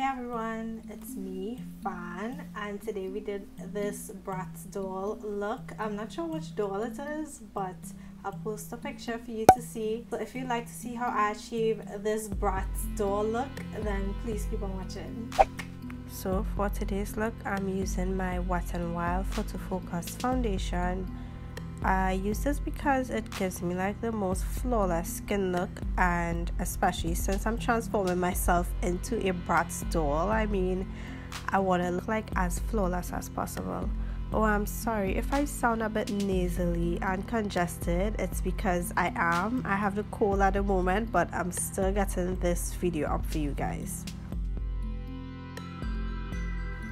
everyone, it's me, Fan, and today we did this Bratz doll look. I'm not sure which doll it is, but I'll post a picture for you to see. So if you'd like to see how I achieve this Bratz doll look, then please keep on watching. So for today's look, I'm using my Wet n Wild Photo Focus foundation. I use this because it gives me like the most flawless skin look, and especially since I'm transforming myself into a Bratz doll, I mean, I want to look like as flawless as possible. Oh, I'm sorry if I sound a bit nasally and congested. It's because I have the cold at the moment, but I'm still getting this video up for you guys.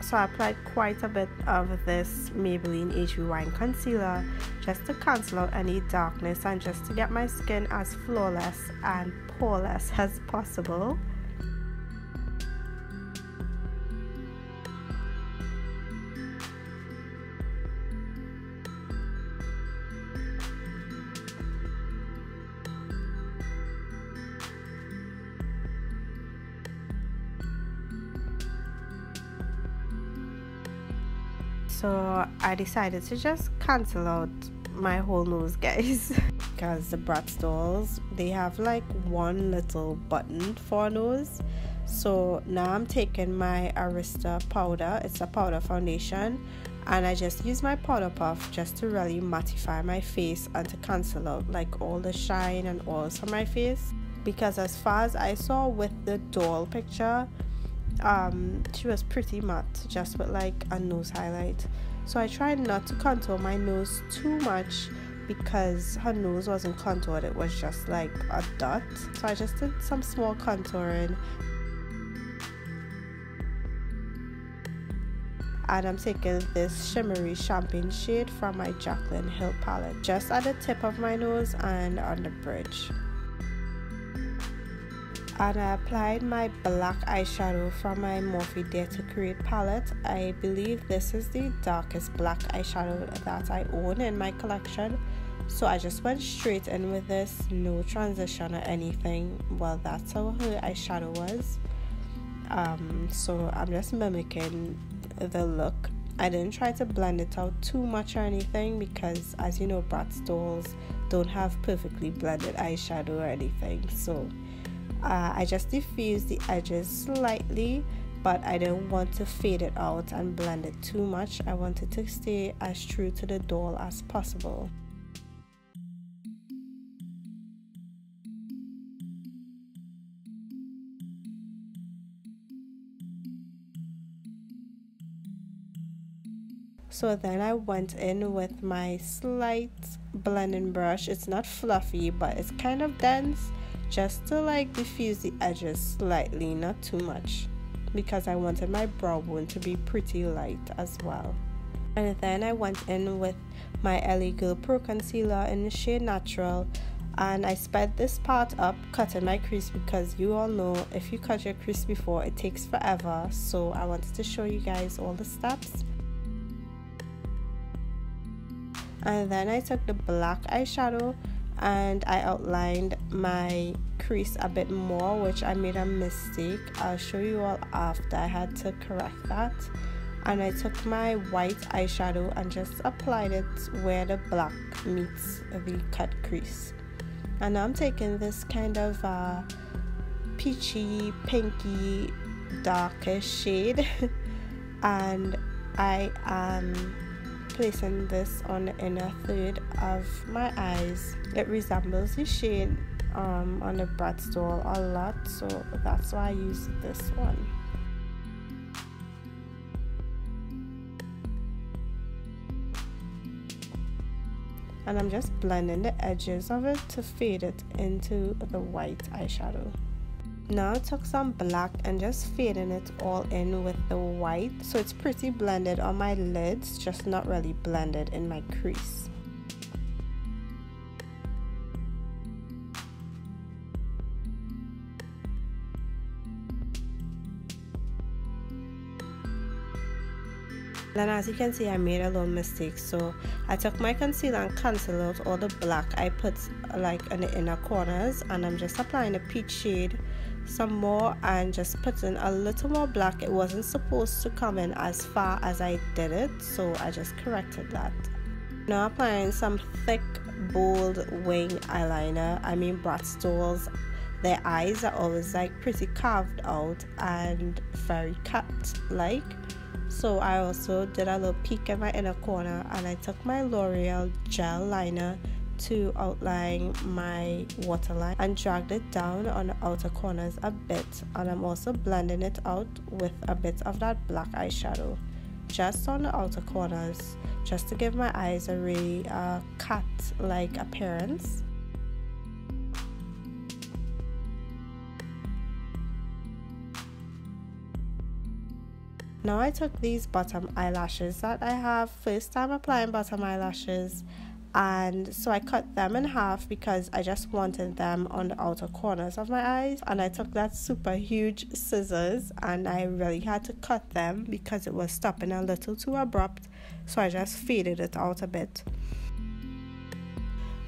So I applied quite a bit of this Maybelline Age Rewind concealer just to cancel out any darkness and just to get my skin as flawless and poreless as possible. So I decided to just cancel out my whole nose, guys, because the Bratz dolls, they have like one little button for a nose. So now I'm taking my Arista powder. It's a powder foundation, and I just use my powder puff just to really mattify my face and to cancel out like all the shine and oils from my face, because as far as I saw with the doll picture, she was pretty matte, just with like a nose highlight. So I tried not to contour my nose too much because her nose wasn't contoured, it was just like a dot. So I just did some small contouring, and I'm taking this shimmery champagne shade from my Jaclyn Hill palette just at the tip of my nose and on the bridge. And I applied my black eyeshadow from my Morphe Dare to Create palette. I believe this is the darkest black eyeshadow that I own in my collection. So I just went straight in with this, no transition or anything. Well, that's how her eyeshadow was. So I'm just mimicking the look. I didn't try to blend it out too much or anything because, as you know, Bratz dolls don't have perfectly blended eyeshadow or anything. So I just diffused the edges slightly, but I didn't want to fade it out and blend it too much. I wanted to stay as true to the doll as possible. So then I went in with my slight blending brush. It's not fluffy, but it's kind of dense, just to like diffuse the edges slightly, not too much, because I wanted my brow bone to be pretty light as well. And then I went in with my LA Girl Pro Concealer in the shade Natural, and I sped this part up, cutting my crease, because you all know if you cut your crease before, it takes forever. So I wanted to show you guys all the steps. And then I took the black eyeshadow and I outlined my crease a bit more, which I made a mistake. I'll show you all after I had to correct that. And I took my white eyeshadow and just applied it where the black meets the cut crease. And now I'm taking this kind of peachy, pinky, darkish shade and I am placing this on the inner third of my eyes. It resembles the shade on the Bratz doll a lot, so that's why I used this one. And I'm just blending the edges of it to fade it into the white eyeshadow. Now I took some black and just fading it all in with the white, so it's pretty blended on my lids, just not really blended in my crease. Then as you can see, I made a little mistake, so I took my concealer and concealed out all the black I put like in the inner corners, and I'm just applying a peach shade some more and just putting a little more black. It wasn't supposed to come in as far as I did it, so I just corrected that. Now applying some thick bold wing eyeliner. I mean, Bratz Dolls, their eyes are always like pretty carved out and very cut like. So I also did a little peek in my inner corner, and I took my L'Oreal gel liner to outline my waterline and dragged it down on the outer corners a bit, and I'm also blending it out with a bit of that black eyeshadow just on the outer corners, just to give my eyes a really cat like appearance. Now I took these bottom eyelashes that I have, first time applying bottom eyelashes, and so I cut them in half because I just wanted them on the outer corners of my eyes, and I took that super huge scissors and I really had to cut them because it was stopping a little too abrupt, so I just faded it out a bit.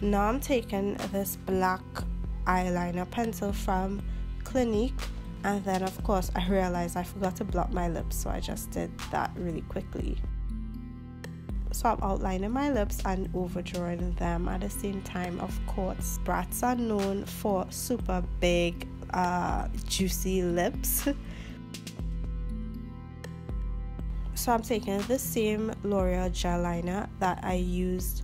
Now I'm taking this black eyeliner pencil from Clinique, and then of course I realized I forgot to block my lips, so I just did that really quickly. So I'm outlining my lips and overdrawing them at the same time. Of course, Bratz are known for super big juicy lips. So I'm taking the same L'Oreal gel liner that I used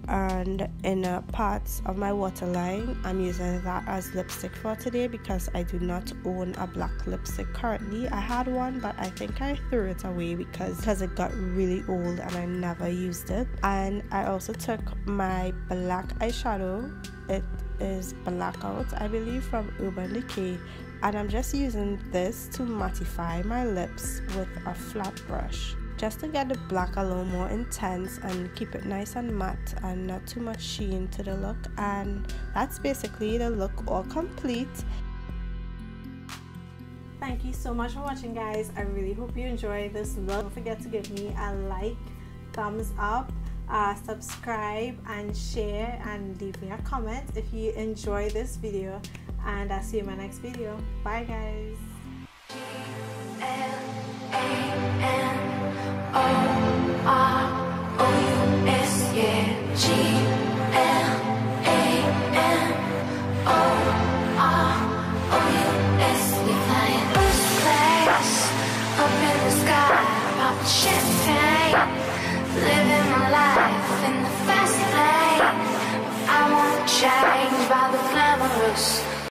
and inner parts of my waterline. I'm using that as lipstick for today because I do not own a black lipstick currently. I had one, but I think I threw it away because it got really old and I never used it. And I also took my black eyeshadow, it is Blackout I believe, from Urban Decay, and I'm just using this to mattify my lips with a flat brush, just to get the black a little more intense and keep it nice and matte and not too much sheen to the look. And that's basically the look all complete. Thank you so much for watching, guys. I really hope you enjoy this look. Don't forget to give me a like, thumbs up, subscribe and share, and leave me a comment if you enjoy this video, and I'll see you in my next video. Bye guys. O-R-O-U-S, yeah, G